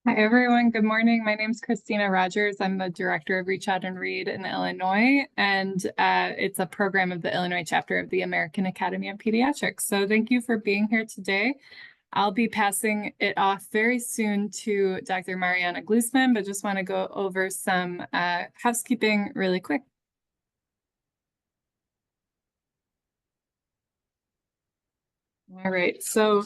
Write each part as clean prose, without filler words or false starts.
Hi, everyone. Good morning. My name is Christina Rogers. I'm the director of Reach Out and Read in Illinois, and it's a program of the Illinois chapter of the American Academy of Pediatrics. So thank you for being here today. I'll be passing it off very soon to Dr. Mariana Glusman, but just want to go over some housekeeping really quick. All right, so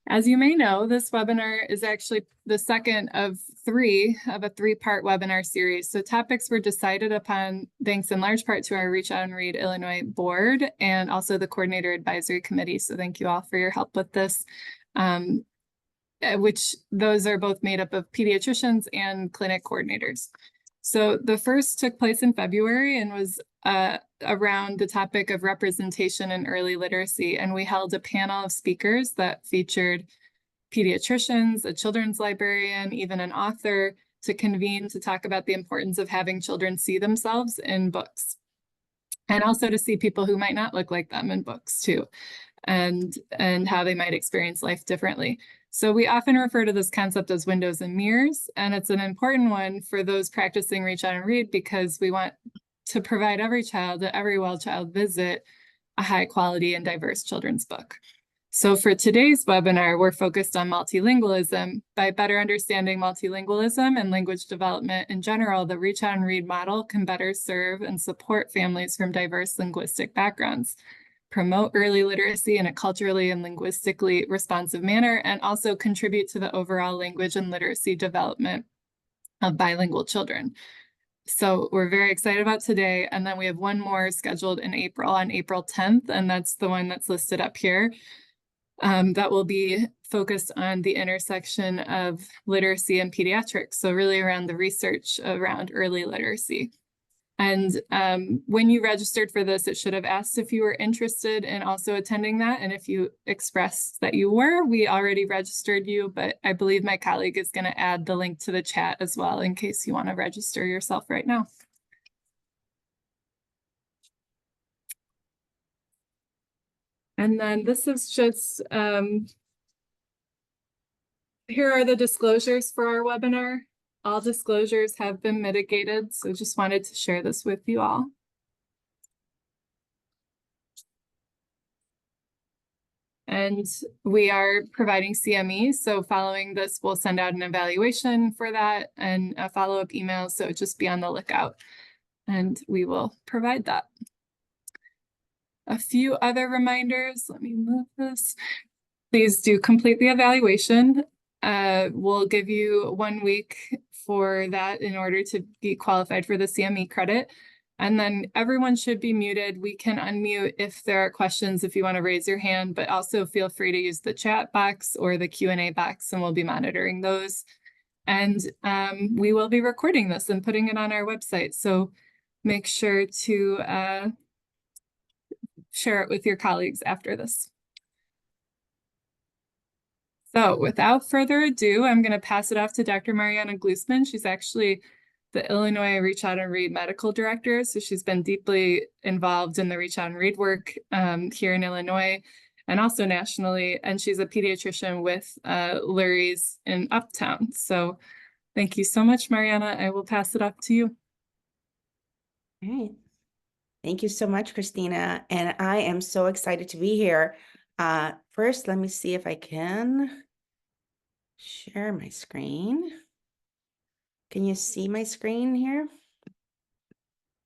as you may know, this webinar is actually the second of a three-part webinar series. So topics were decided upon thanks in large part to our Reach Out and Read Illinois board and also the Coordinator Advisory Committee. So thank you all for your help with this, which those are both made up of pediatricians and clinic coordinators. So the first took place in February and was around the topic of representation in early literacy. And we held a panel of speakers that featured pediatricians, a children's librarian, even an author to convene to talk about the importance of having children see themselves in books. And also to see people who might not look like them in books too, and how they might experience life differently. So we often refer to this concept as windows and mirrors, and it's an important one for those practicing Reach Out and Read because we want to provide every child at every well child visit a high quality and diverse children's book. So for today's webinar, we're focused on multilingualism. By better understanding multilingualism and language development in general, the Reach Out and Read model can better serve and support families from diverse linguistic backgrounds, promote early literacy in a culturally and linguistically responsive manner, and also contribute to the overall language and literacy development of bilingual children. So we're very excited about today. And then we have one more scheduled in April, on April 10th, and that's the one that's listed up here. That will be focused on the intersection of literacy and pediatrics. So really around the research around early literacy. And when you registered for this, it should have asked if you were interested in also attending that. And if you expressed that you were, we already registered you, but I believe my colleague is going to add the link to the chat as well in case you want to register yourself right now. And then this is just, here are the disclosures for our webinar. All disclosures have been mitigated, so just wanted to share this with you all. And we are providing CME, so following this, we'll send out an evaluation for that and a follow-up email, so just be on the lookout, and we will provide that. A few other reminders, let me move this. Please do complete the evaluation. We'll give you 1 week for that in order to be qualified for the CME credit. And then everyone should be muted. We can unmute if there are questions, if you want to raise your hand, but also feel free to use the chat box or the Q&A box, and we'll be monitoring those. And we will be recording this and putting it on our website. So make sure to share it with your colleagues after this. So without further ado, I'm going to pass it off to Dr. Mariana Glusman. She's actually the Illinois Reach Out and Read medical director. So she's been deeply involved in the Reach Out and Read work here in Illinois and also nationally. And she's a pediatrician with Lurie's in Uptown. So thank you so much, Mariana. I will pass it off to you. All right. Thank you so much, Christina. And I am so excited to be here. First, let me see if I can share my screen. Can you see my screen here?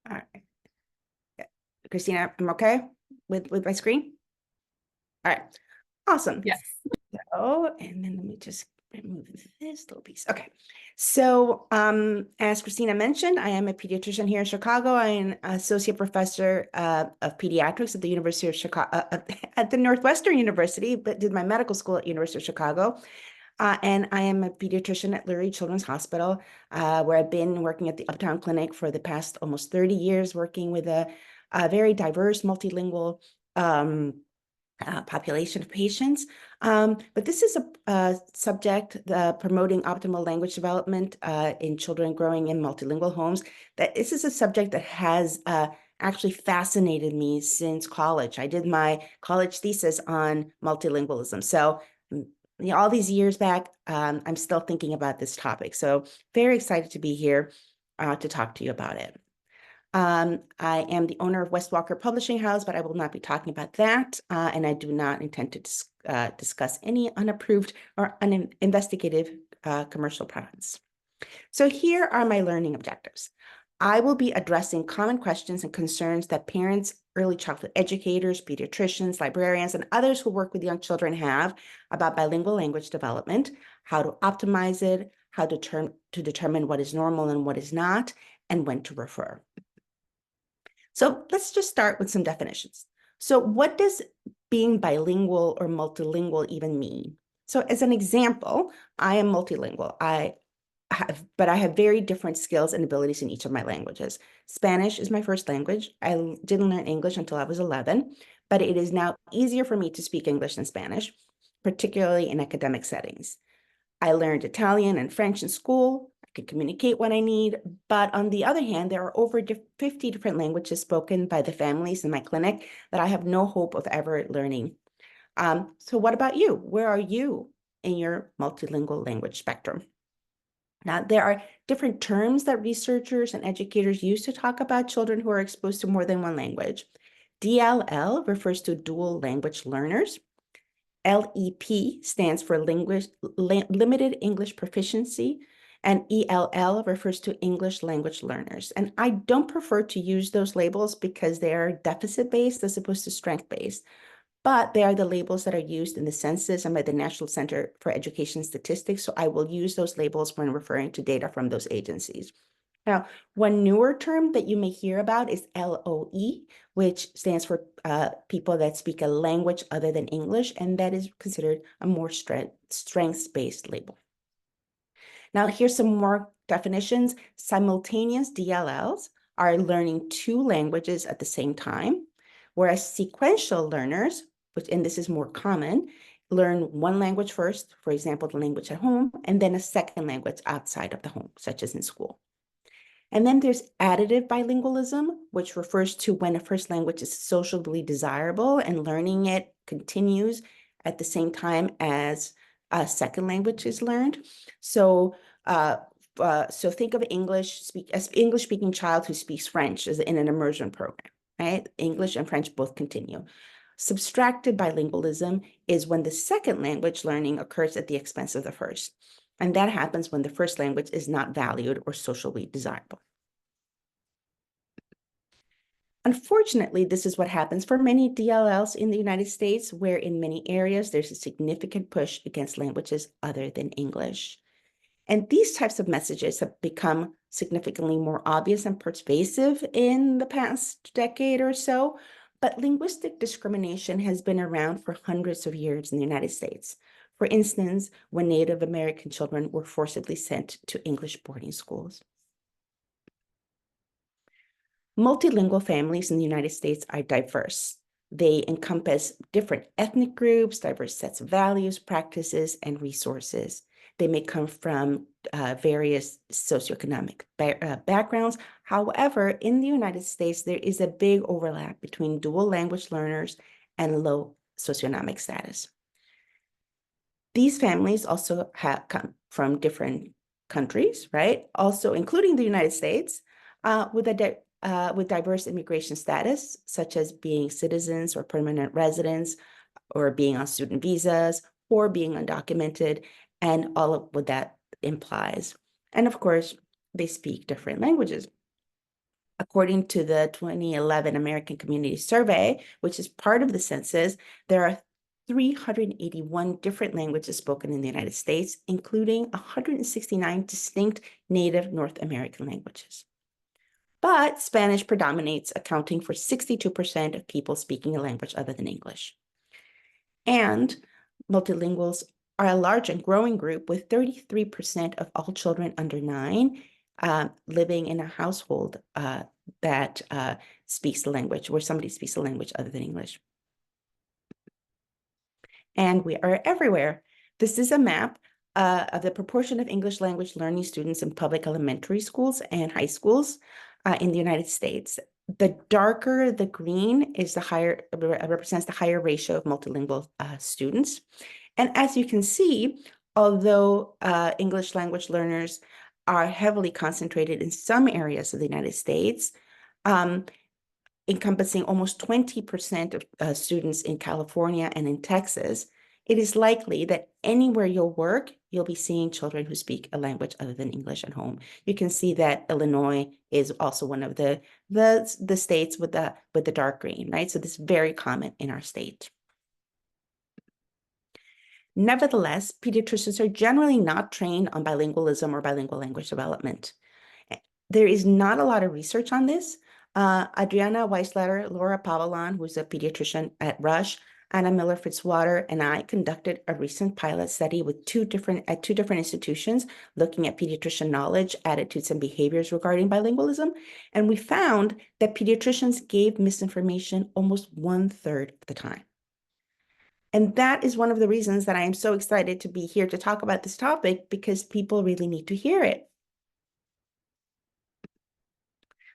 All right. Yeah. Christina, I'm okay with my screen? All right. Awesome. Yes. So, and then let me just remove this little piece. Okay. So, as Christina mentioned, I am a pediatrician here in Chicago. I am an associate professor of pediatrics at the University of Chicago, at the Northwestern University, but did my medical school at University of Chicago. And I am a pediatrician at Lurie Children's Hospital, where I've been working at the Uptown Clinic for the past almost 30 years, working with a very diverse, multilingual population of patients. But this is a subject, promoting optimal language development in children growing in multilingual homes. This is a subject that has actually fascinated me since college. I did my college thesis on multilingualism. So all these years back, I'm still thinking about this topic. So very excited to be here to talk to you about it. I am the owner of West Walker Publishing House, but I will not be talking about that. And I do not intend to discuss any unapproved or uninvestigated commercial products. So here are my learning objectives. I will be addressing common questions and concerns that parents, early childhood educators, pediatricians, librarians, and others who work with young children have about bilingual language development, how to optimize it, how to determine what is normal and what is not, and when to refer. So let's just start with some definitions. So what does being bilingual or multilingual even mean? So as an example, I am multilingual. But I have very different skills and abilities in each of my languages. Spanish is my first language. I didn't learn English until I was 11, but it is now easier for me to speak English than Spanish, particularly in academic settings. I learned Italian and French in school. I can communicate when I need, but on the other hand, there are over 50 different languages spoken by the families in my clinic that I have no hope of ever learning. So what about you? Where are you in your multilingual language spectrum? Now, there are different terms that researchers and educators use to talk about children who are exposed to more than one language. DLL refers to dual language learners. LEP stands for limited English proficiency, and ELL refers to English language learners. And I don't prefer to use those labels because they are deficit-based as opposed to strength-based. But they are the labels that are used in the census and by the National Center for Education Statistics. So I will use those labels when referring to data from those agencies. Now, one newer term that you may hear about is LOE, which stands for people that speak a language other than English, and that is considered a more strengths-based label. Now, here's some more definitions. Simultaneous DLLs are learning two languages at the same time, whereas sequential learners, and this is more common, learn one language first, for example, the language at home, and then a second language outside of the home, such as in school. And then there's additive bilingualism, which refers to when a first language is socially desirable and learning it continues at the same time as a second language is learned. So think of English-speaking child who speaks French as in an immersion program, right? English and French both continue. Subtracted bilingualism is when the second language learning occurs at the expense of the first. And that happens when the first language is not valued or socially desirable. Unfortunately, this is what happens for many DLLs in the United States, where in many areas there's a significant push against languages other than English. And these types of messages have become significantly more obvious and pervasive in the past decade or so, but linguistic discrimination has been around for hundreds of years in the United States. For instance, when Native American children were forcibly sent to English boarding schools. Multilingual families in the United States are diverse. They encompass different ethnic groups, diverse sets of values, practices, and resources. They may come from various socioeconomic backgrounds. However, in the United States, there is a big overlap between dual language learners and low socioeconomic status. These families also have come from different countries, right? Also, including the United States, with diverse immigration status, such as being citizens or permanent residents, or being on student visas, or being undocumented, and all of what that implies. And of course, they speak different languages. According to the 2011 American Community Survey, which is part of the census, there are 381 different languages spoken in the United States, including 169 distinct native North American languages. But Spanish predominates, accounting for 62% of people speaking a language other than English. And multilinguals are a large and growing group, with 33% of all children under 9 living in a household that speaks the language, where somebody speaks a language other than English. And we are everywhere. This is a map of the proportion of English language learning students in public elementary schools and high schools in the United States. The darker the green is the higher, represents the higher ratio of multilingual students. And as you can see, although English language learners are heavily concentrated in some areas of the United States, encompassing almost 20% of students in California and in Texas, it is likely that anywhere you'll work, you'll be seeing children who speak a language other than English at home. You can see that Illinois is also one of the states with the dark green, right? So this is very common in our state. Nevertheless, pediatricians are generally not trained on bilingualism or bilingual language development. There is not a lot of research on this. Adriana Weisletter, Laura Pavolon, who's a pediatrician at Rush, Anna Miller Fitzwater, and I conducted a recent pilot study with two different institutions looking at pediatrician knowledge, attitudes, and behaviors regarding bilingualism. And we found that pediatricians gave misinformation almost 1/3 of the time. And that is one of the reasons that I am so excited to be here to talk about this topic, because people really need to hear it.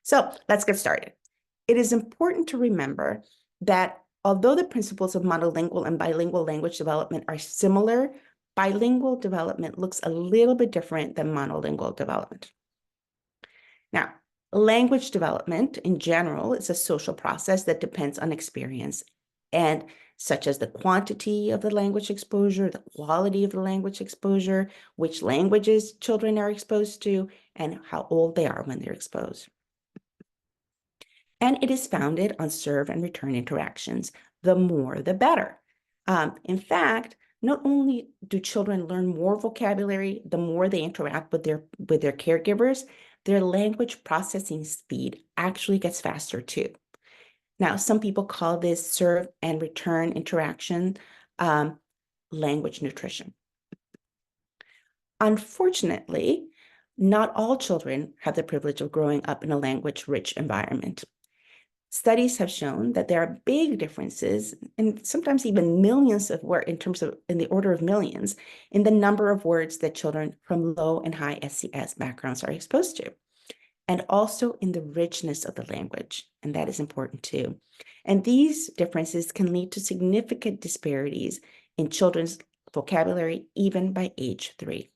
So let's get started. It is important to remember that although the principles of monolingual and bilingual language development are similar, bilingual development looks a little bit different than monolingual development. Now, language development in general is a social process that depends on experience, and such as the quantity of the language exposure, the quality of the language exposure, which languages children are exposed to, and how old they are when they're exposed. And it is founded on serve and return interactions. The more, the better. In fact, not only do children learn more vocabulary, the more they interact with their caregivers, their language processing speed actually gets faster too. Now, some people call this serve and return interaction language nutrition. Unfortunately, not all children have the privilege of growing up in a language-rich environment. Studies have shown that there are big differences, and sometimes even millions of words, in the order of millions, in the number of words that children from low and high SES backgrounds are exposed to, and also in the richness of the language, and that is important too. And these differences can lead to significant disparities in children's vocabulary, even by age 3.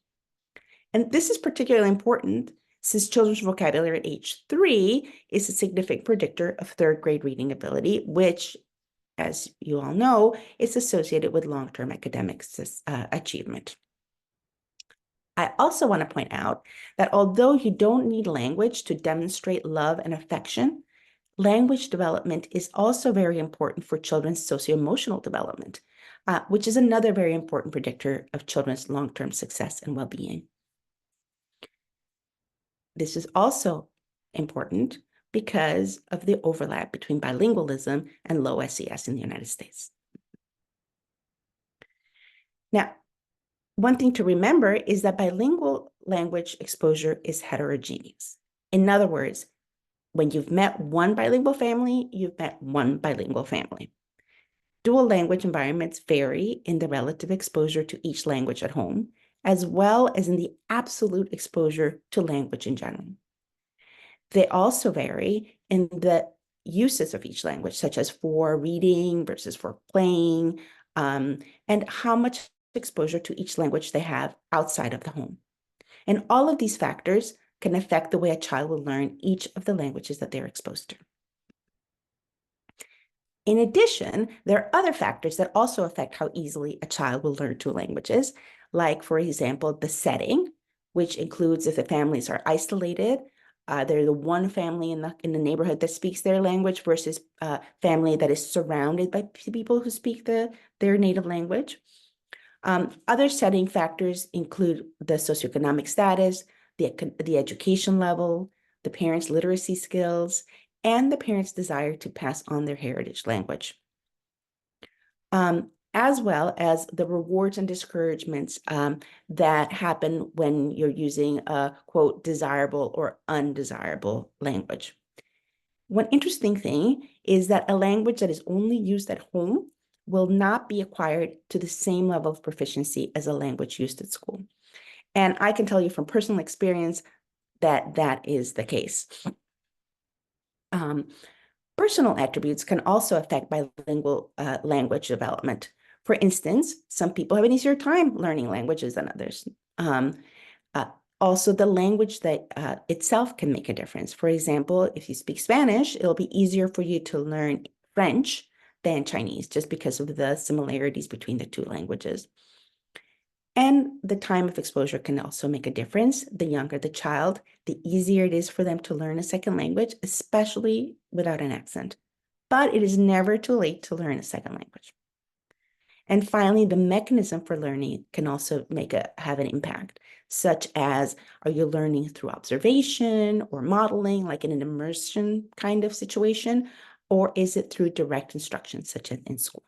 And this is particularly important since children's vocabulary at age 3 is a significant predictor of 3rd grade reading ability, which, as you all know, is associated with long-term academic achievement. I also want to point out that although you don't need language to demonstrate love and affection, language development is also very important for children's socio-emotional development, which is another very important predictor of children's long-term success and well-being. This is also important because of the overlap between bilingualism and low SES in the United States. Now, one thing to remember is that bilingual language exposure is heterogeneous. In other words, when you've met one bilingual family, you've met one bilingual family. Dual language environments vary in the relative exposure to each language at home, as well as in the absolute exposure to language in general. They also vary in the uses of each language, such as for reading versus for playing, and how much exposure to each language they have outside of the home. And all of these factors can affect the way a child will learn each of the languages that they're exposed to. In addition, there are other factors that also affect how easily a child will learn 2 languages, like, for example, the setting, which includes if the families are isolated, they're the one family in the neighborhood that speaks their language versus a family that is surrounded by people who speak their native language. Other setting factors include the socioeconomic status, the education level, the parents' literacy skills, and the parents' desire to pass on their heritage language, as well as the rewards and discouragements that happen when you're using a, quote, desirable or undesirable language. One interesting thing is that a language that is only used at home will not be acquired to the same level of proficiency as a language used at school. And I can tell you from personal experience that that is the case. Personal attributes can also affect bilingual language development. For instance, some people have an easier time learning languages than others. Also, the language that itself can make a difference. For example, if you speak Spanish, it'll be easier for you to learn French than Chinese, just because of the similarities between the two languages. And the time of exposure can also make a difference. The younger the child, the easier it is for them to learn a second language, especially without an accent. But it is never too late to learn a second language. And finally, the mechanism for learning can also have an impact, such as, are you learning through observation or modeling, like in an immersion kind of situation, or is it through direct instruction, such as in school?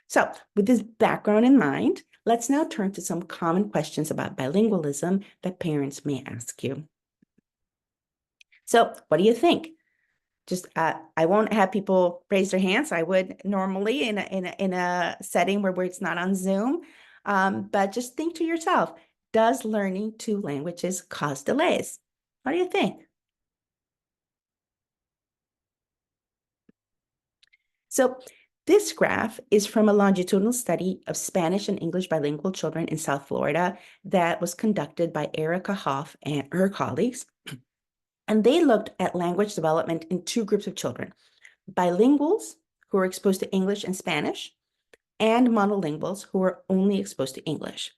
So with this background in mind, let's now turn to some common questions about bilingualism that parents may ask you. So what do you think? Just I won't have people raise their hands. I would normally in a setting where it's not on Zoom. But just think to yourself, does learning two languages cause delays? What do you think? So this graph is from a longitudinal study of Spanish and English bilingual children in South Florida that was conducted by Erica Hoff and her colleagues. And they looked at language development in two groups of children: bilinguals who were exposed to English and Spanish, and monolinguals who were only exposed to English.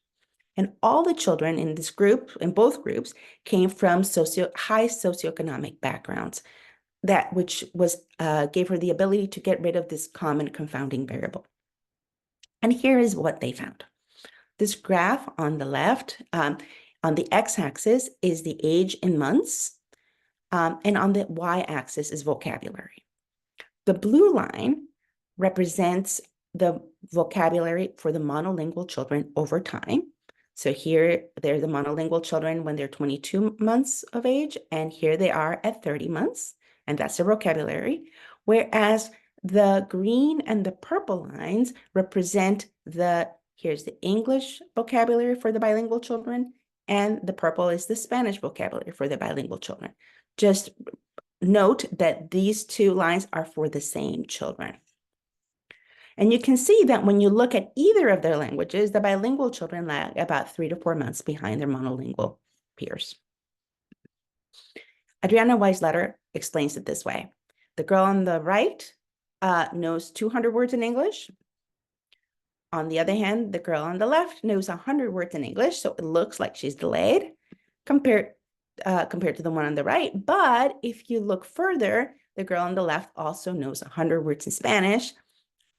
And all the children in this group, in both groups, came from high socioeconomic backgrounds, which gave her the ability to get rid of this common confounding variable. And here is what they found. This graph on the left, on the x-axis is the age in months, and on the y-axis is vocabulary. The blue line represents the vocabulary for the monolingual children over time. So here, they're the monolingual children when they're 22 months of age, and here they are at 30 months, and that's their vocabulary. Whereas the green and the purple lines represent here's the English vocabulary for the bilingual children, and the purple is the Spanish vocabulary for the bilingual children. Just note that these two lines are for the same children. And you can see that when you look at either of their languages, the bilingual children lag about 3 to 4 months behind their monolingual peers. Adriana Weisletter explains it this way. The girl on the right knows 200 words in English. On the other hand, the girl on the left knows 100 words in English, so it looks like she's delayed compared to the one on the right. But if you look further, the girl on the left also knows 100 words in Spanish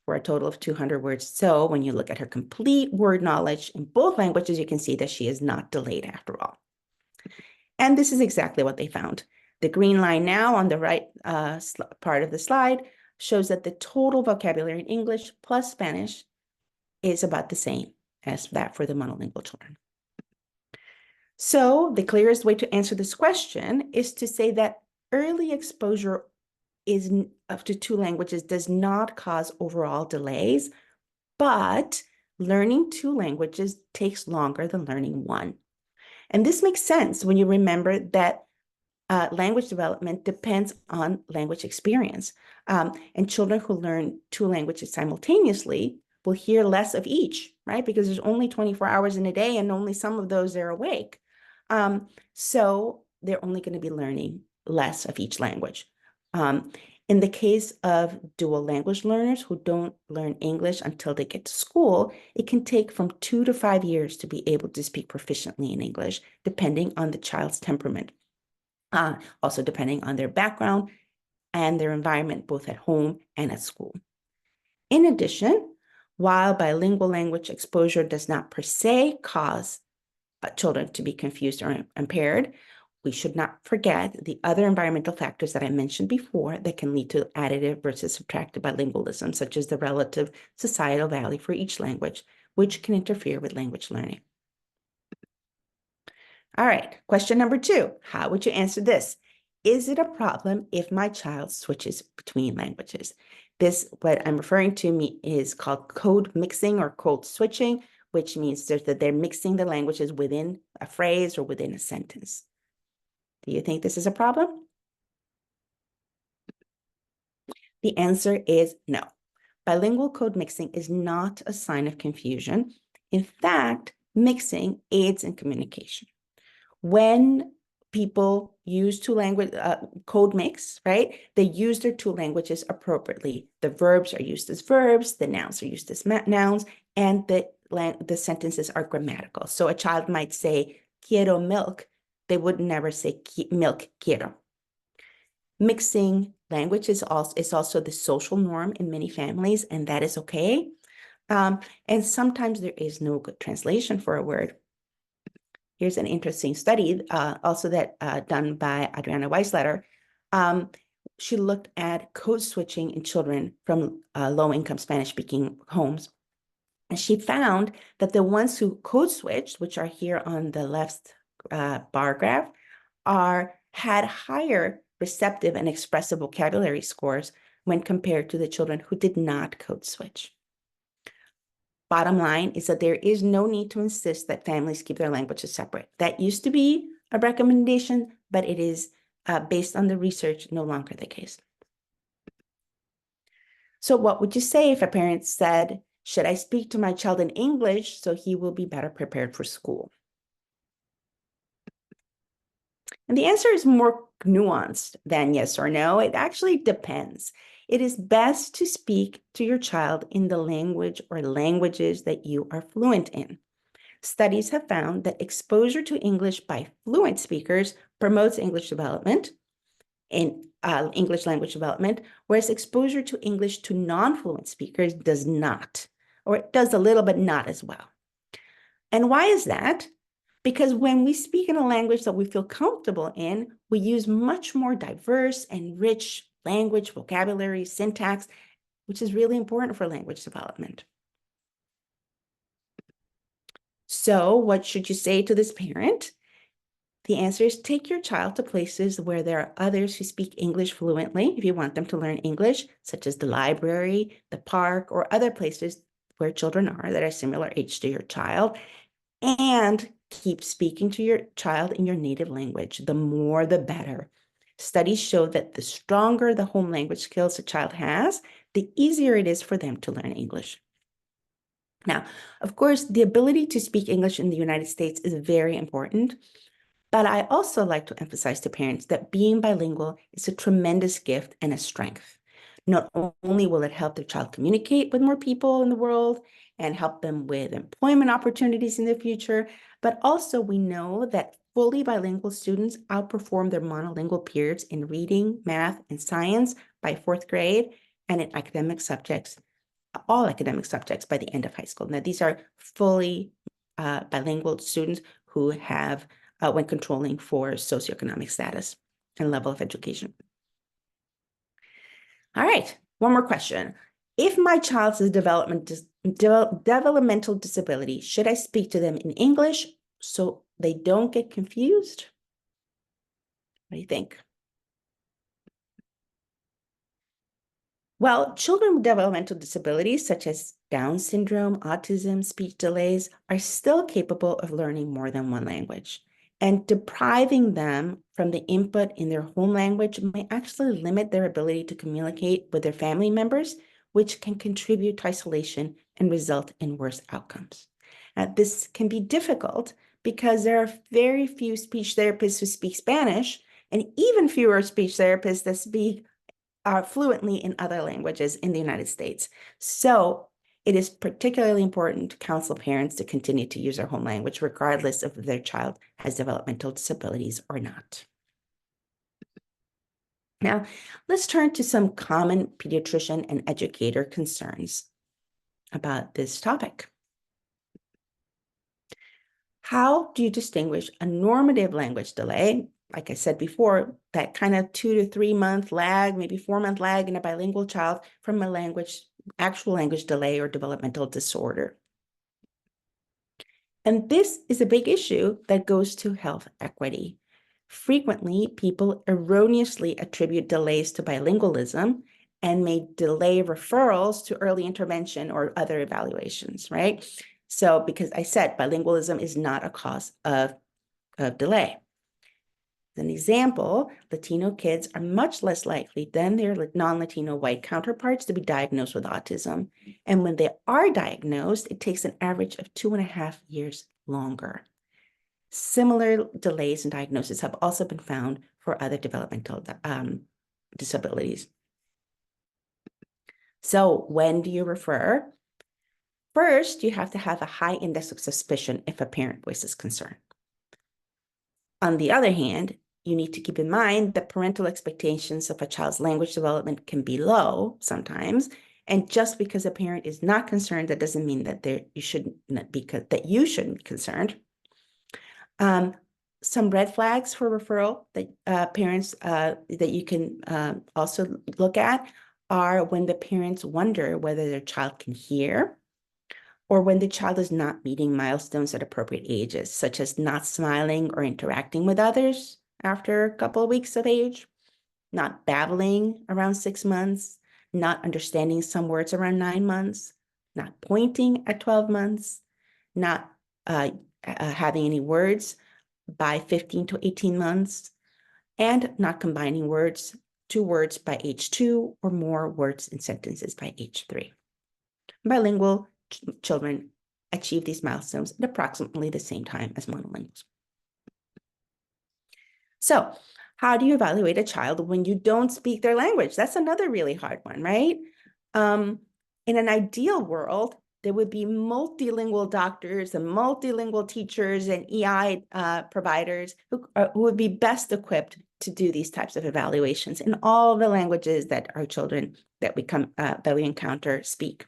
for a total of 200 words. So when you look at her complete word knowledge in both languages, you can see that she is not delayed after all. And this is exactly what they found. The green line now on the right part of the slide shows that the total vocabulary in English plus Spanish is about the same as that for the monolingual children. So the clearest way to answer this question is to say that early exposure up to two languages does not cause overall delays, but learning two languages takes longer than learning one. And this makes sense when you remember that language development depends on language experience. And children who learn two languages simultaneously will hear less of each, right? Because there's only 24 hours in a day and only some of those are awake. So they're only going to be learning less of each language. In the case of dual language learners who don't learn English until they get to school, it can take from 2 to 5 years to be able to speak proficiently in English, depending on the child's temperament. Also depending on their background and their environment, both at home and at school. In addition, while bilingual language exposure does not per se cause children to be confused or impaired, we should not forget the other environmental factors that I mentioned before that can lead to additive versus subtractive bilingualism, such as the relative societal value for each language, which can interfere with language learning. All right, question number 2. How would you answer this? Is it a problem if my child switches between languages? This, what I'm referring to, is called code mixing or code switching, which means that they're mixing the languages within a phrase or within a sentence. Do you think this is a problem? The answer is no. bilingual code mixing is not a sign of confusion. In fact, mixing aids in communication. When people use two language code mix, right? They use their two languages appropriately. The verbs are used as verbs, the nouns are used as nouns, and the sentences are grammatical. So a child might say, quiero milk. They would never say milk quiero. Mixing language is also the social norm in many families, and that is okay. And sometimes there is no good translation for a word. Here's an interesting study, also done by Adriana Weisletter. She looked at code switching in children from low-income Spanish-speaking homes. And she found that the ones who code switched, which are here on the left bar graph, had higher receptive and expressive vocabulary scores when compared to the children who did not code switch. Bottom line is that there is no need to insist that families keep their languages separate. That used to be a recommendation, but it is, based on the research, no longer the case. So what would you say if a parent said, should I speak to my child in English so he will be better prepared for school? And the answer is more nuanced than yes or no. It actually depends. It is best to speak to your child in the language or languages that you are fluent in. Studies have found that exposure to English by fluent speakers promotes English development in English language development, whereas exposure to English to non-fluent speakers does not, or it does a little, but not as well. And why is that? Because when we speak in a language that we feel comfortable in, we use much more diverse and rich language, vocabulary, syntax, which is really important for language development. So what should you say to this parent? The answer is take your child to places where there are others who speak English fluently if you want them to learn English, such as the library, the park, or other places where children are that are similar age to your child. And keep speaking to your child in your native language. The more, the better. Studies show that the stronger the home language skills a child has, the easier it is for them to learn English. Now, of course, the ability to speak English in the United States is very important, but I also like to emphasize to parents that being bilingual is a tremendous gift and a strength. Not only will it help their child communicate with more people in the world and help them with employment opportunities in the future, but also we know that fully bilingual students outperform their monolingual peers in reading, math, and science by 4th grade and in academic subjects, all academic subjects by the end of high school. Now, these are fully bilingual students who have, when controlling for socioeconomic status and level of education. All right, one more question. If my child has developmental disability, should I speak to them in English so they don't get confused? What do you think? Well, children with developmental disabilities such as Down syndrome, autism, speech delays are still capable of learning more than one language. And depriving them from the input in their home language may actually limit their ability to communicate with their family members, which can contribute to isolation and result in worse outcomes. Now, this can be difficult because there are very few speech therapists who speak Spanish, and even fewer speech therapists that speak fluently in other languages in the United States. So it is particularly important to counsel parents to continue to use their home language, regardless of if their child has developmental disabilities or not. Now, let's turn to some common pediatrician and educator concerns about this topic. How do you distinguish a normative language delay, like I said before, that kind of 2 to 3 month lag, maybe 4-month lag in a bilingual child, from a actual language delay or developmental disorder? And this is a big issue that goes to health equity. Frequently, people erroneously attribute delays to bilingualism and may delay referrals to early intervention or other evaluations, right? So, because I said bilingualism is not a cause of delay. an example, Latino kids are much less likely than their non-Latino white counterparts to be diagnosed with autism. And when they are diagnosed, it takes an average of 2.5 years longer. Similar delays in diagnosis have also been found for other developmental disabilities. So when do you refer? First, you have to have a high index of suspicion if a parent voices concern. On the other hand, you need to keep in mind that parental expectations of a child's language development can be low sometimes. And just because a parent is not concerned, that doesn't mean that you shouldn't be concerned. Some red flags for referral that parents that you can also look at are when the parents wonder whether their child can hear, or when the child is not meeting milestones at appropriate ages, such as not smiling or interacting with others after a couple of weeks of age, not babbling around 6 months, not understanding some words around 9 months, not pointing at 12 months, not having any words by 15 to 18 months, and not combining two words by age 2 or more words in sentences by age 3. Bilingual children achieve these milestones at approximately the same time as monolinguals. So, how do you evaluate a child when you don't speak their language? That's another really hard one, right? In an ideal world, there would be multilingual doctors and multilingual teachers and EI providers who would be best equipped to do these types of evaluations in all the languages that our children that we encounter speak.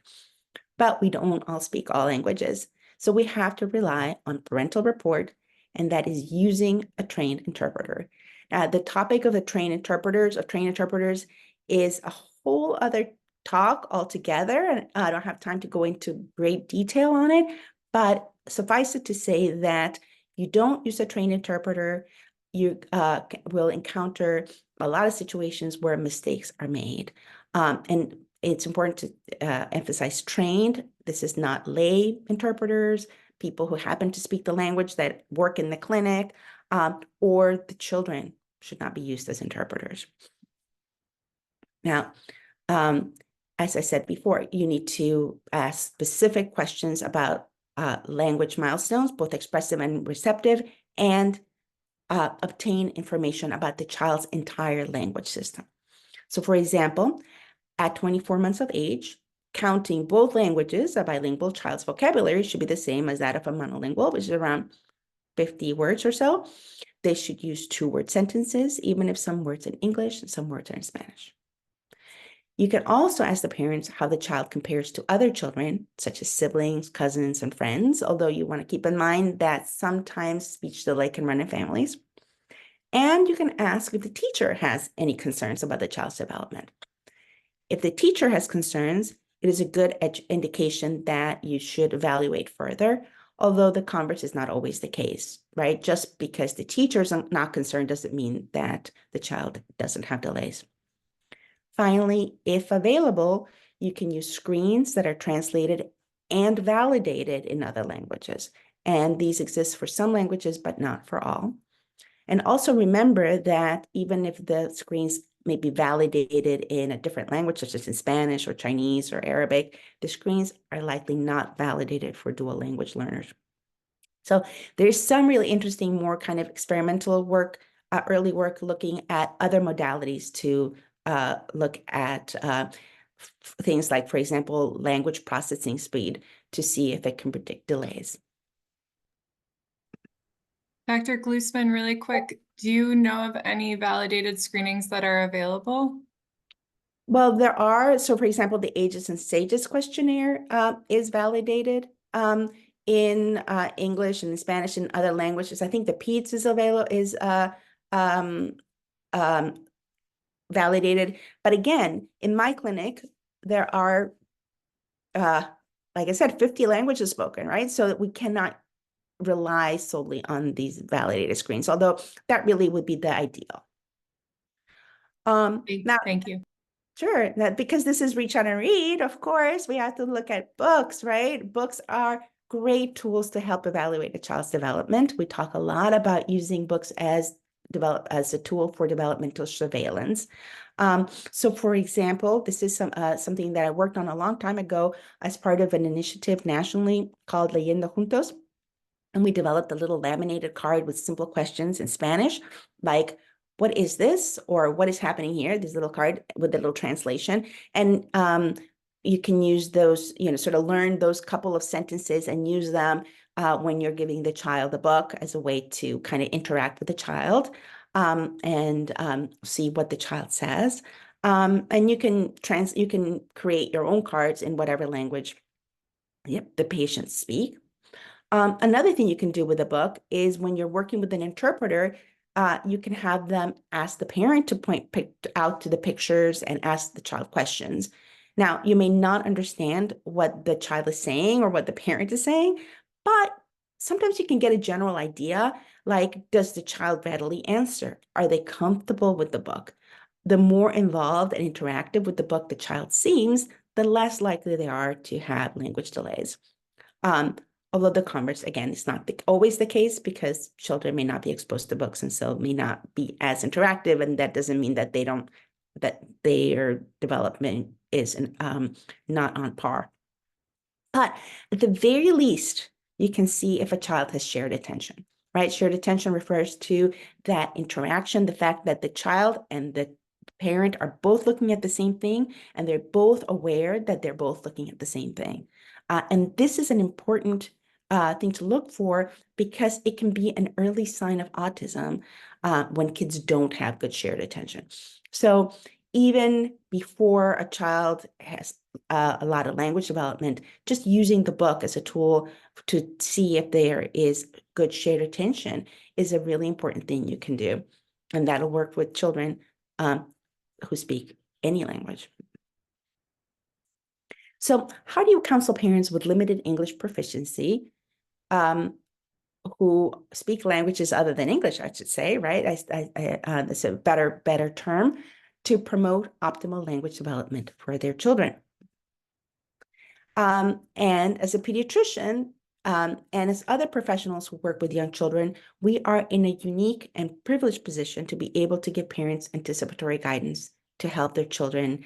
But we don't all speak all languages. So we have to rely on parental report, and that is using a trained interpreter. Now, the topic of trained interpreters is a whole other talk altogether, and I don't have time to go into great detail on it, but suffice it to say that you don't use a trained interpreter, you will encounter a lot of situations where mistakes are made. And it's important to emphasize trained. This is not lay interpreters, people who happen to speak the language that work in the clinic, or the children should not be used as interpreters. Now, as I said before, you need to ask specific questions about language milestones, both expressive and receptive, and obtain information about the child's entire language system. So for example, at 24 months of age, counting both languages, a bilingual child's vocabulary should be the same as that of a monolingual, which is around 50 words or so. They should use 2-word sentences, even if some words in English and some words are in Spanish. You can also ask the parents how the child compares to other children, such as siblings, cousins, and friends, although you want to keep in mind that sometimes speech delay can run in families. And you can ask if the teacher has any concerns about the child's development. If the teacher has concerns, it is a good indication that you should evaluate further, although the converse is not always the case, right? Just because the teacher is not concerned doesn't mean that the child doesn't have delays. Finally, if available, you can use screens that are translated and validated in other languages. And these exist for some languages, but not for all. And also remember that even if the screens may be validated in a different language, such as in Spanish or Chinese or Arabic, the screens are likely not validated for dual language learners. So there's some really interesting, more kind of experimental work, early work looking at other modalities to look at things like, for example, language processing speed to see if it can predict delays. Dr. Glusman, really quick, do you know of any validated screenings that are available? Well, there are. So for example, the Ages and Sages questionnaire is validated in English and in Spanish and other languages. I think the PEDS is validated. But again, in my clinic, there are, like I said, 50 languages spoken, right? So that we cannot rely solely on these validated screens, although that really would be the ideal. Now, Thank you. Sure, because this is Reach Out and Read, of course, we have to look at books, right? Books are great tools to help evaluate a child's development. We talk a lot about using books as as a tool for developmental surveillance. So for example, this is something that I worked on a long time ago as part of an initiative nationally called Leyendo Juntos. And we developed a little laminated card with simple questions in Spanish, like, what is this? Or what is happening here? This little card with a little translation. And you can use those, sort of learn those couple of sentences and use them when you're giving the child a book as a way to kind of interact with the child and see what the child says. And you can create your own cards in whatever language the patients speak. Another thing you can do with a book is when you're working with an interpreter, you can have them ask the parent to point out to the pictures and ask the child questions. Now, you may not understand what the child is saying or what the parent is saying, but sometimes you can get a general idea, like, does the child readily answer? Are they comfortable with the book? The more involved and interactive with the book the child seems, the less likely they are to have language delays. Although the converse, again, is not always the case because children may not be exposed to books and so may not be as interactive, and that doesn't mean that their development is not on par. But at the very least, you can see if a child has shared attention, right? Shared attention refers to that interaction, the fact that the child and the parent are both looking at the same thing, and they're both aware that they're both looking at the same thing. And this is an important thing to look for because it can be an early sign of autism when kids don't have good shared attention. So even before a child has a lot of language development, just using the book as a tool to see if there is good shared attention is a really important thing you can do. And that'll work with children who speak any language. So how do you counsel parents with limited English proficiency who speak languages other than English, I should say, right? That's a better term, to promote optimal language development for their children. And as a pediatrician, and as other professionals who work with young children, we are in a unique and privileged position to be able to give parents anticipatory guidance to help their children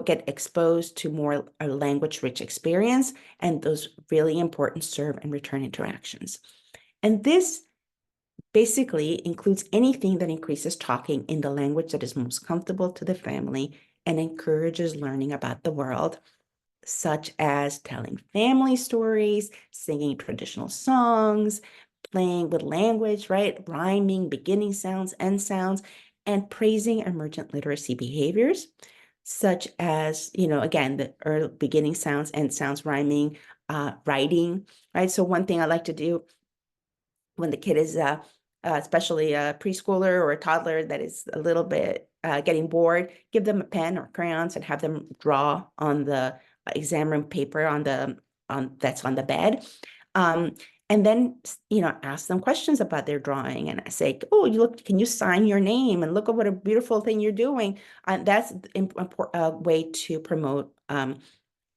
get exposed to more language-rich experience and those really important serve and return interactions. And this basically includes anything that increases talking in the language that is most comfortable to the family and encourages learning about the world, such as telling family stories, singing traditional songs, playing with language, right? Rhyming, beginning sounds, end sounds, and praising emergent literacy behaviors, such as, again, the early beginning sounds, end sounds, rhyming, writing, right? So one thing I like to do when the kid is, especially a preschooler or a toddler that is a little bit getting bored, give them a pen or crayons and have them draw on the exam room paper that's on the bed. And then, ask them questions about their drawing and say, oh, can you sign your name? And look at what a beautiful thing you're doing. That's a way to promote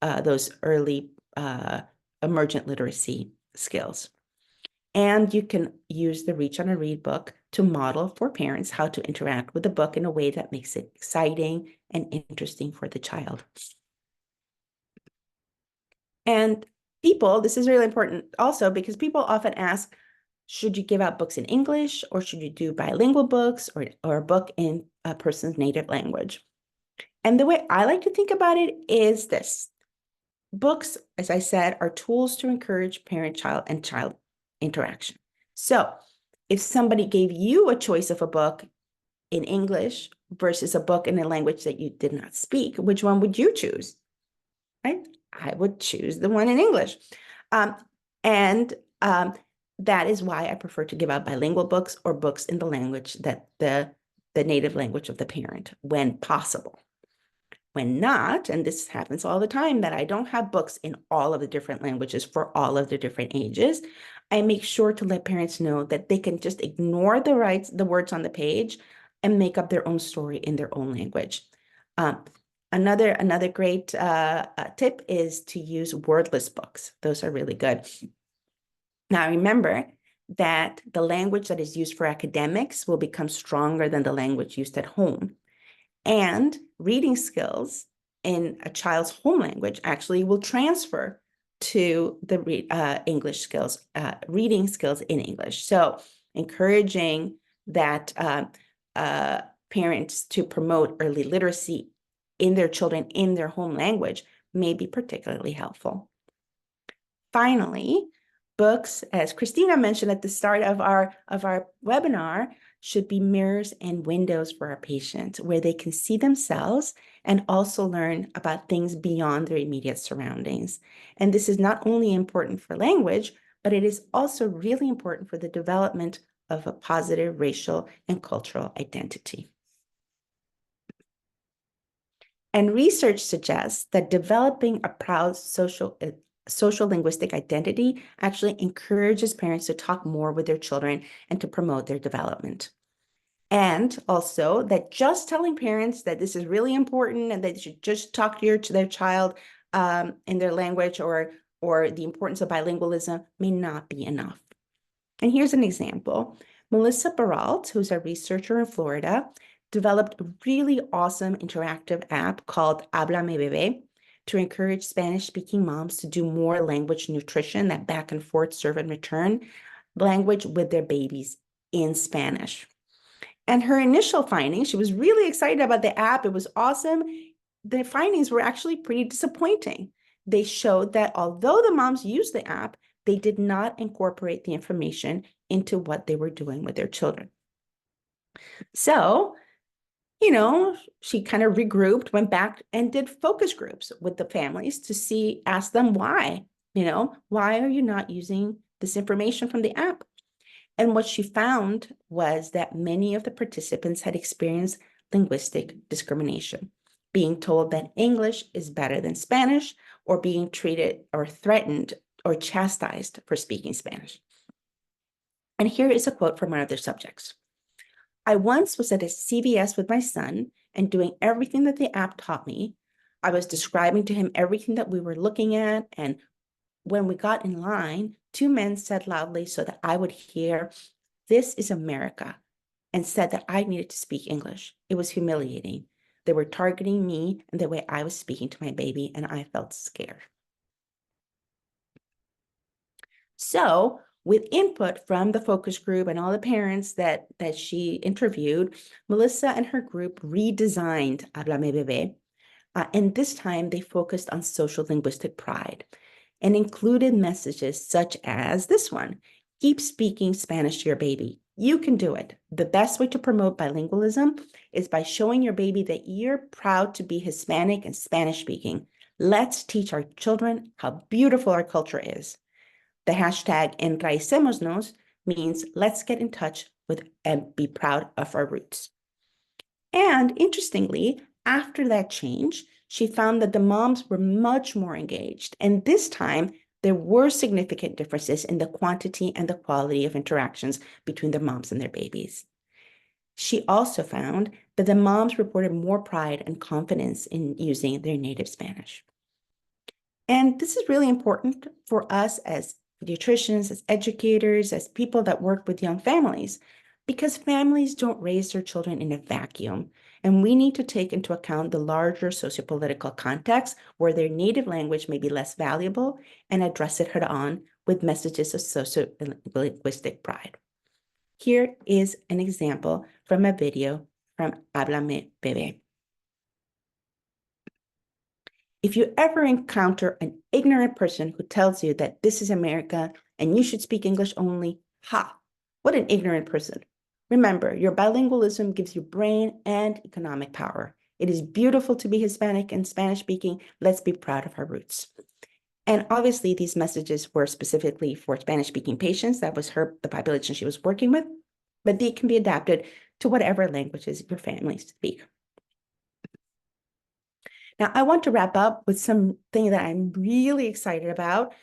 those early emergent literacy skills. And you can use the Reach on a Read book to model for parents how to interact with the book in a way that makes it exciting and interesting for the child. And this is really important also because people often ask, should you give out books in English or should you do bilingual books or a book in a person's native language? And the way I like to think about it is this. Books, as I said, are tools to encourage parent-child and child interaction. So if somebody gave you a choice of a book in English versus a book in a language that you did not speak, which one would you choose? Right? I would choose the one in English. That is why I prefer to give out bilingual books or books in the language that the native language of the parent when possible. When not, and this happens all the time, that I don't have books in all of the different languages for all of the different ages, I make sure to let parents know that they can just ignore the words on the page and make up their own story in their own language. Another great tip is to use wordless books. Those are really good. Now, remember that the language that is used for academics will become stronger than the language used at home. And reading skills in a child's home language actually will transfer to the English skills, reading skills in English. So encouraging that parents to promote early literacy in their children in their home language may be particularly helpful. Finally, books, as Christina mentioned at the start of our webinar, should be mirrors and windows for our patients where they can see themselves and also learn about things beyond their immediate surroundings. And this is not only important for language, but it is also really important for the development of a positive racial and cultural identity. And research suggests that developing a proud social linguistic identity actually encourages parents to talk more with their children and to promote their development. And also that just telling parents that this is really important and that they should just talk to their child in their language or the importance of bilingualism may not be enough. And here's an example. Melissa Baralt, who's a researcher in Florida, developed a really awesome interactive app called Háblame Bebé to encourage Spanish-speaking moms to do more language nutrition, that back and forth serve and return language with their babies in Spanish. And her initial findings, she was really excited about the app. It was awesome. The findings were actually pretty disappointing. They showed that although the moms used the app, they did not incorporate the information into what they were doing with their children. So, she kind of regrouped, went back and did focus groups with the families to ask them why, why are you not using this information from the app? And what she found was that many of the participants had experienced linguistic discrimination, being told that English is better than Spanish, or being treated or threatened or chastised for speaking Spanish. And here is a quote from one of their subjects. I once was at a CVS with my son and doing everything that the app taught me. I was describing to him everything that we were looking at. And when we got in line, two men said loudly so that I would hear, "This is America," and said that I needed to speak English. It was humiliating. They were targeting me and the way I was speaking to my baby, and I felt scared. So, with input from the focus group and all the parents that she interviewed, Melissa and her group redesigned Háblame Bebé. And this time they focused on social linguistic pride and included messages such as this one: keep speaking Spanish to your baby. You can do it. The best way to promote bilingualism is by showing your baby that you're proud to be Hispanic and Spanish speaking. Let's teach our children how beautiful our culture is. The hashtag enraicémonos means let's get in touch with and be proud of our roots. And interestingly, after that change, she found that the moms were much more engaged. And this time, there were significant differences in the quantity and the quality of interactions between the moms and their babies. She also found that the moms reported more pride and confidence in using their native Spanish. And this is really important for us as pediatricians, as educators, as people that work with young families, because families don't raise their children in a vacuum. And we need to take into account the larger sociopolitical context where their native language may be less valuable and address it head on with messages of sociolinguistic pride. Here is an example from a video from Háblame Bebé. If you ever encounter an ignorant person who tells you that this is America and you should speak English only, what an ignorant person. Remember, your bilingualism gives you brain and economic power. It is beautiful to be Hispanic and Spanish speaking. Let's be proud of our roots. And obviously these messages were specifically for Spanish speaking patients. That was the population she was working with, but they can be adapted to whatever languages your families speak. Now, I want to wrap up with something that I'm really excited about.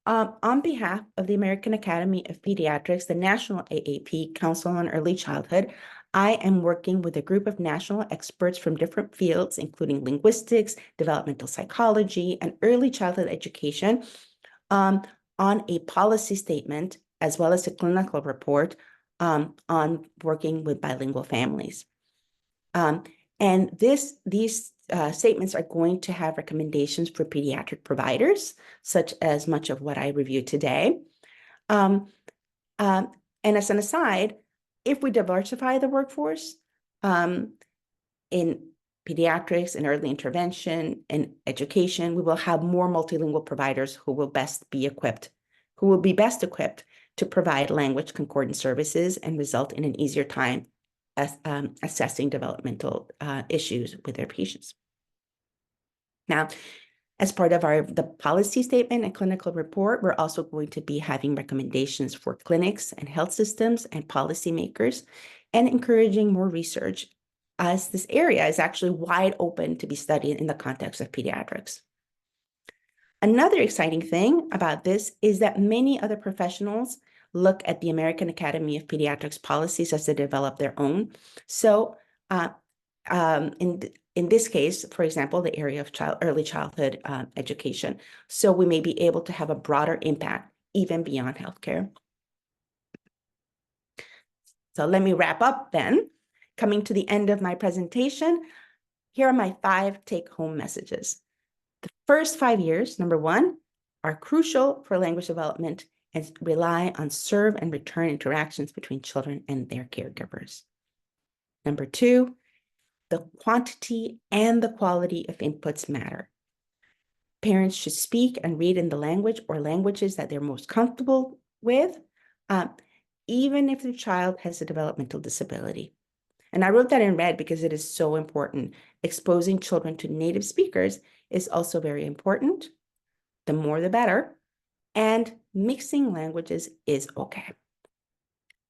On behalf of the American Academy of Pediatrics, the National AAP Council on Early Childhood, I am working with a group of national experts from different fields, including linguistics, developmental psychology, and early childhood education, on a policy statement as well as the clinical report on working with bilingual families. And these statements are going to have recommendations for pediatric providers, such as much of what I reviewed today. And as an aside, if we diversify the workforce in pediatrics and early intervention and education, we will have more multilingual providers who will be best equipped to provide language concordance services and result in an easier time assessing developmental issues with their patients. Now, as part of the policy statement and clinical report, we're also going to be having recommendations for clinics and health systems and policymakers, and encouraging more research, as this area is actually wide open to be studied in the context of pediatrics. Another exciting thing about this is that many other professionals look at the American Academy of Pediatrics policies as they develop their own. So in this case, for example, the area of early childhood education. So we may be able to have a broader impact even beyond healthcare. So let me wrap up then. Coming to the end of my presentation, here are my 5 take-home messages. The first 5 years, number 1, are crucial for language development and rely on serve and return interactions between children and their caregivers. Number 2, the quantity and the quality of inputs matter. Parents should speak and read in the language or languages that they're most comfortable with, even if their child has a developmental disability. And I wrote that in red because it is so important. Exposing children to native speakers is also very important. The more, the better. And mixing languages is okay.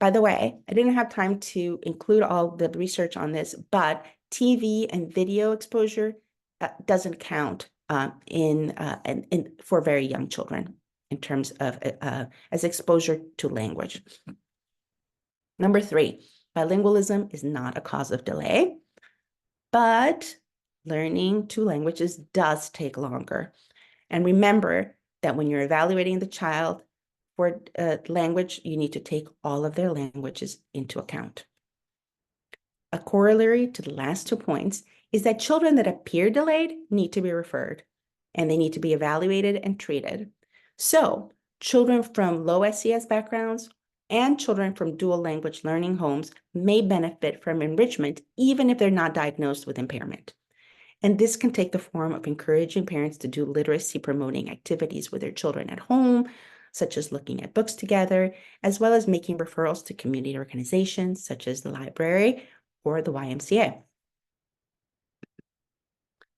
By the way, I didn't have time to include all the research on this, but TV and video exposure doesn't count for very young children in terms of as exposure to language. Number 3, bilingualism is not a cause of delay, but learning 2 languages does take longer. And remember that when you're evaluating the child for language, you need to take all of their languages into account. A corollary to the last 2 points is that children that appear delayed need to be referred, and they need to be evaluated and treated. So children from low SES backgrounds and children from dual language learning homes may benefit from enrichment, even if they're not diagnosed with impairment. And this can take the form of encouraging parents to do literacy promoting activities with their children at home, such as looking at books together, as well as making referrals to community organizations such as the library or the YMCA.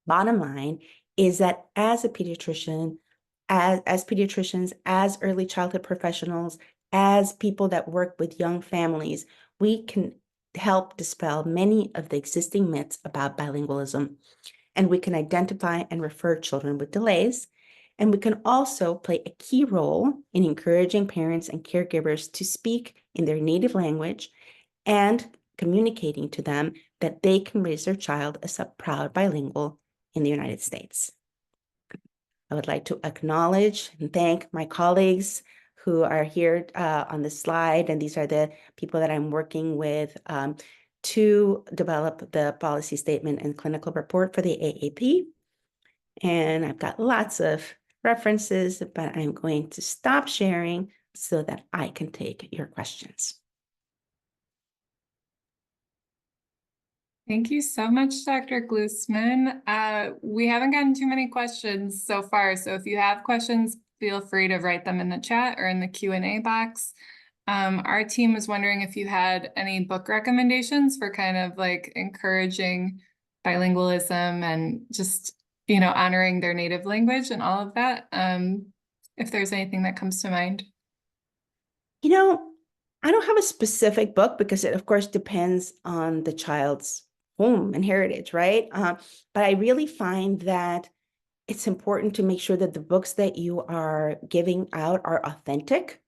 Bottom line is that as a pediatrician, as pediatricians, as early childhood professionals, as people that work with young families, we can help dispel many of the existing myths about bilingualism. And we can identify and refer children with delays. And we can also play a key role in encouraging parents and caregivers to speak in their native language and communicating to them that they can raise their child as a proud bilingual in the United States. I would like to acknowledge and thank my colleagues who are here on the slide, and these are the people that I'm working with to develop the policy statement and clinical report for the AAP. And I've got lots of references, but I'm going to stop sharing so that I can take your questions. Thank you so much, Dr. Glusman. We haven't gotten too many questions so far, so if you have questions, feel free to write them in the chat or in the Q&A box. Our team was wondering if you had any book recommendations for kind of like encouraging bilingualism and just, you know, honoring their native language and all of that. If there's anything that comes to mind. You know, I don't have a specific book because it, of course, depends on the child's home and heritage, right? But I really find that it's important to make sure that the books that you are giving out are authentic,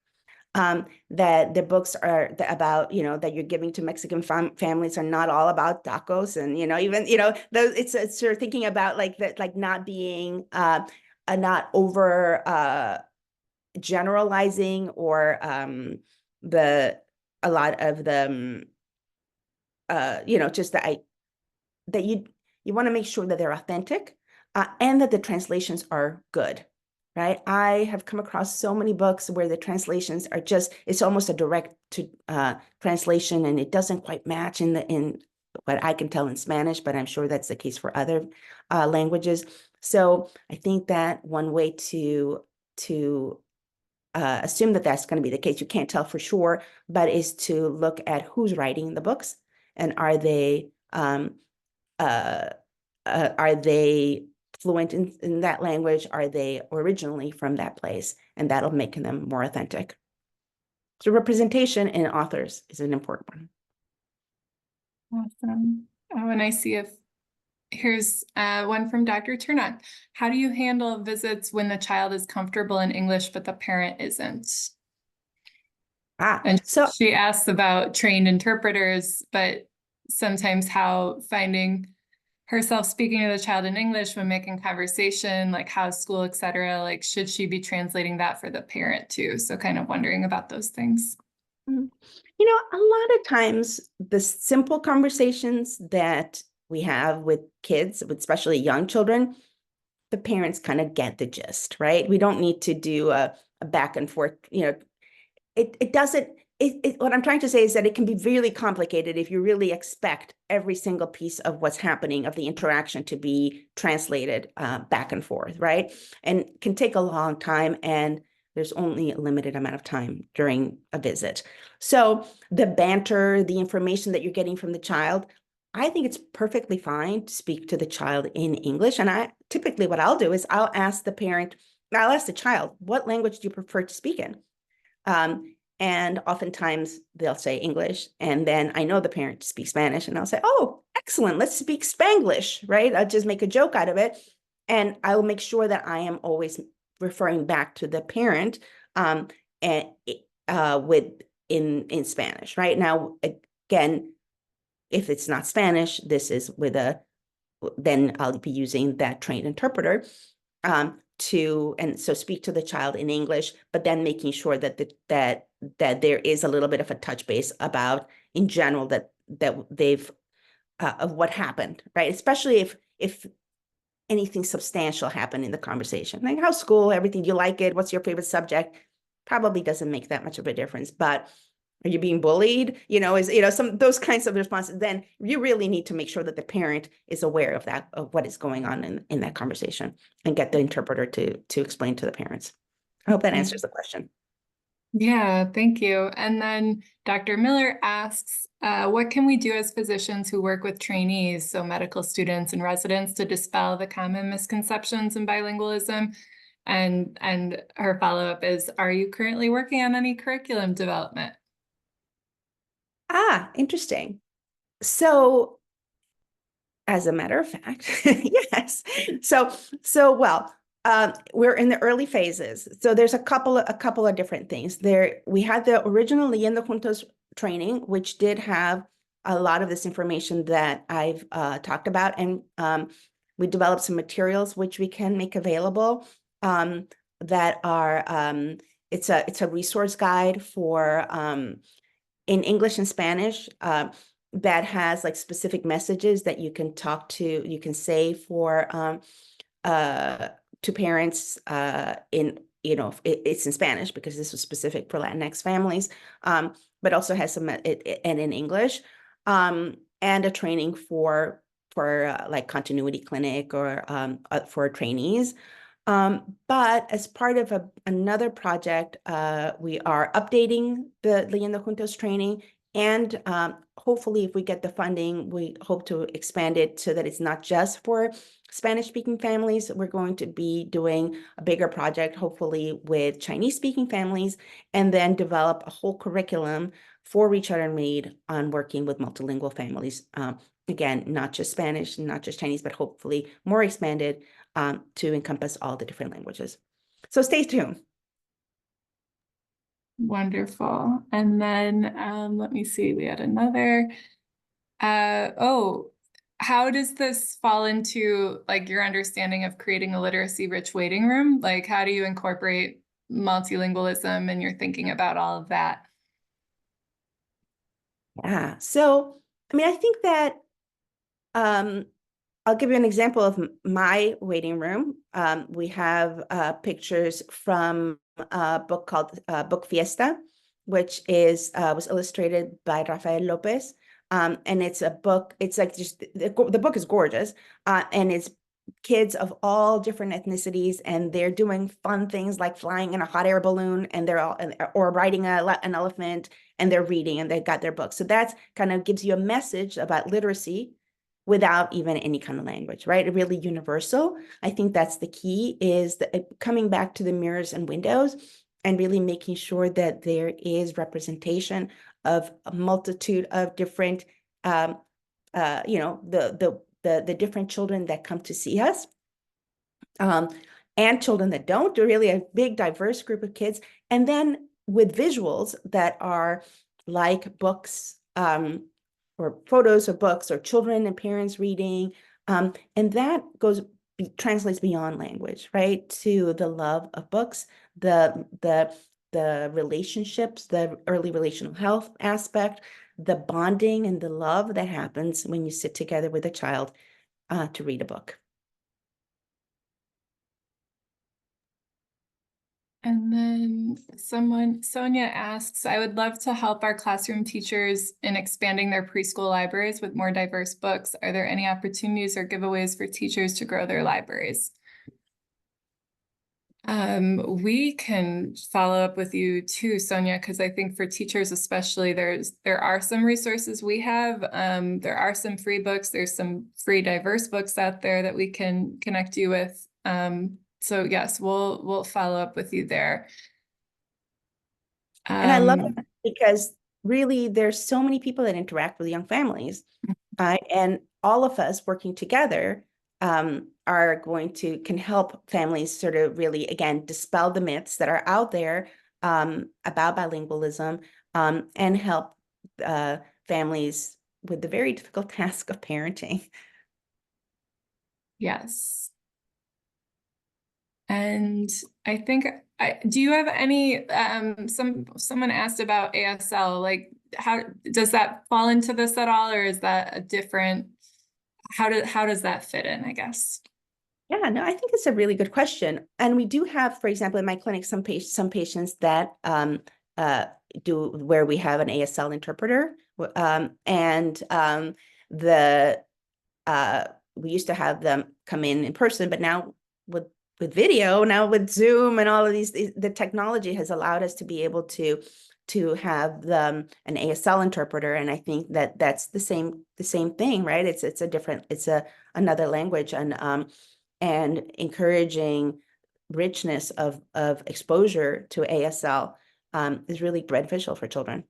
that the books are about, you know, that you're giving to Mexican families are not all about tacos and, you know, even, you know, those, it's sort of thinking about like that, like not being, not over, generalizing or a lot of the just that you want to make sure that they're authentic and that the translations are good, right? I have come across so many books where the translations are it's almost a direct to translation, and it doesn't quite match in what I can tell in Spanish, but I'm sure that's the case for other languages. So I think that one way to assume that that's going to be the case, you can't tell for sure, but is to look at who's writing the books, and are they fluent in that language? Are they originally from that place? And that'll make them more authentic. So representation in authors is an important one. Awesome. Oh, and I see here's one from Dr. Turnant. How do you handle visits when the child is comfortable in English, but the parent isn't? And So she asks about trained interpreters, but sometimes how finding herself speaking to the child in English when making conversation, like how's school, et cetera, like should she be translating that for the parent too? So kind of wondering about those things. a lot of times the simple conversations that we have with kids, with especially young children, the parents kind of get the gist, right? We don't need to do a back and forth, it doesn't, what I'm trying to say is that it can be really complicated if you really expect every single piece of what's happening, of the interaction, to be translated back and forth, right? And can take a long time, and there's only a limited amount of time during a visit. So the banter, the information that you're getting from the child, I think it's perfectly fine to speak to the child in English. And typically what I'll do is I'll ask the child, what language do you prefer to speak in? And oftentimes they'll say English, and then I know the parent speaks Spanish, and I'll say, oh, excellent, let's speak Spanglish, right? I'll just make a joke out of it. And I will make sure that I am always referring back to the parent and in Spanish, right? Now, again, if it's not Spanish, this is then I'll be using that trained interpreter so speak to the child in English, but then making sure that there is a little bit of a touch base about, in general, that they've of what happened, right? Especially if anything substantial happened in the conversation, like how's school, everything, do you like it? What's your favorite subject? Probably doesn't make that much of a difference, but are you being bullied? Some those kinds of responses. Then you really need to make sure that the parent is aware of that, of what is going on in that conversation, and get the interpreter to explain to the parents. I hope that answers the question. Yeah, thank you. And then Dr. Miller asks, what can we do as physicians who work with trainees, so medical students and residents, to dispel the common misconceptions in bilingualism? And her follow-up is, are you currently working on any curriculum development? Interesting. So, as a matter of fact, yes. Well, we're in the early phases. So there's a couple of different things there. We had the original Leyendo Juntos training, which did have a lot of this information that I've talked about, and we developed some materials which we can make available that are it's a resource guide for in English and Spanish that has like specific messages that you can say to parents it's in Spanish because this was specific for Latinx families, but also has some and in English, and a training for like continuity clinic or for trainees. But as part of another project, we are updating the Leyendo Juntos training, and hopefully if we get the funding, we hope to expand it so that it's not just for Spanish-speaking families. We're going to be doing a bigger project, hopefully with Chinese-speaking families, and then develop a whole curriculum for Richard and Reed on working with multilingual families. Again, not just Spanish, not just Chinese, but hopefully more expanded to encompass all the different languages. So stay tuned. Wonderful. And then let me see, we had another. How does this fall into like your understanding of creating a literacy rich waiting room? Like how do you incorporate multilingualism and you're thinking about all of that? Yeah. So, I mean, I think that I'll give you an example of my waiting room. We have pictures from a book called Book Fiesta, which was illustrated by Rafael Lopez. And it's a book, it's like just, the book is gorgeous. And it's kids of all different ethnicities, and they're doing fun things like flying in a hot air balloon, and they're all, or riding an elephant, and they're reading, and they've got their books. So that's kind of gives you a message about literacy without even any kind of language, right? Really universal. I think that's the key, is coming back to the mirrors and windows and really making sure that there is representation of a multitude of different, you know, the different children that come to see us, and children that don't. They're really a big, diverse group of kids. And then with visuals that are like books, or photos of books, or children and parents reading. And that translates beyond language, right? To the love of books, the relationships, the early relational health aspect, the bonding and the love that happens when you sit together with a child to read a book. And then Sonia asks, I would love to help our classroom teachers in expanding their preschool libraries with more diverse books. Are there any opportunities or giveaways for teachers to grow their libraries? We can follow up with you too, Sonia, because I think for teachers especially, there are some resources we have. There are some free books. There's some free diverse books out there that we can connect you with. So yes, we'll follow up with you there. And I love it because really there's so many people that interact with young families, and all of us working together are can help families sort of really, again, dispel the myths that are out there about bilingualism, and help families with the very difficult task of parenting. Yes. And I think, do you have any, someone asked about ASL, like how does that fall into this at all, or is that a different, how does that fit in, I guess? Yeah, no, I think it's a really good question. And we do have, for example, in my clinic, some patients that where we have an ASL interpreter. We used to have them come in person, but now with video, now with Zoom and all of the technology has allowed us to be able to have an ASL interpreter. And I think that that's the same thing, right? It's another language, and encouraging richness of exposure to ASL is really beneficial for children,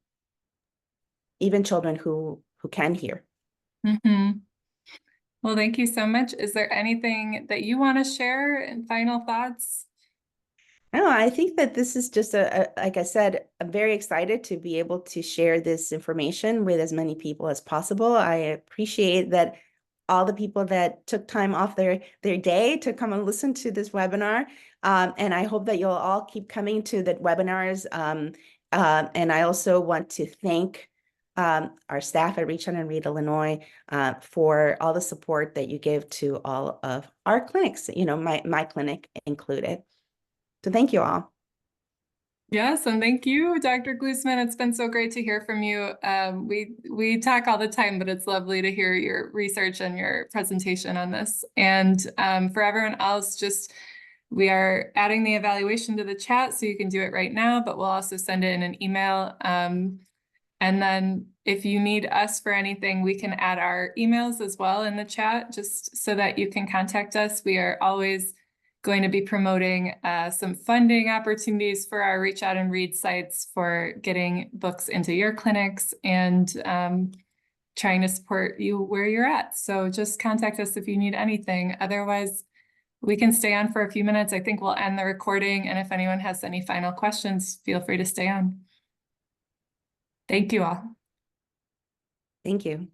even children who can hear. Mm-hmm. Well, thank you so much. Is there anything that you want to share in final thoughts? No, I think that this is just like I said, I'm very excited to be able to share this information with as many people as possible. I appreciate that all the people that took time off their day to come and listen to this webinar. And I hope that you'll all keep coming to the webinars. And I also want to thank our staff at Reach Out and Read Illinois for all the support that you give to all of our clinics, you know, my clinic included. So thank you all. Yes, and thank you, Dr. Glusman. It's been so great to hear from you. We talk all the time, but it's lovely to hear your research and your presentation on this. And for everyone else, we are adding the evaluation to the chat, so you can do it right now, but we'll also send it in an email. And then if you need us for anything, we can add our emails as well in the chat, just so that you can contact us. We are always going to be promoting some funding opportunities for our Reach Out and Read sites for getting books into your clinics, and trying to support you where you're at. So just contact us if you need anything. Otherwise, we can stay on for a few minutes. I think we'll end the recording, and if anyone has any final questions, feel free to stay on. Thank you all. Thank you.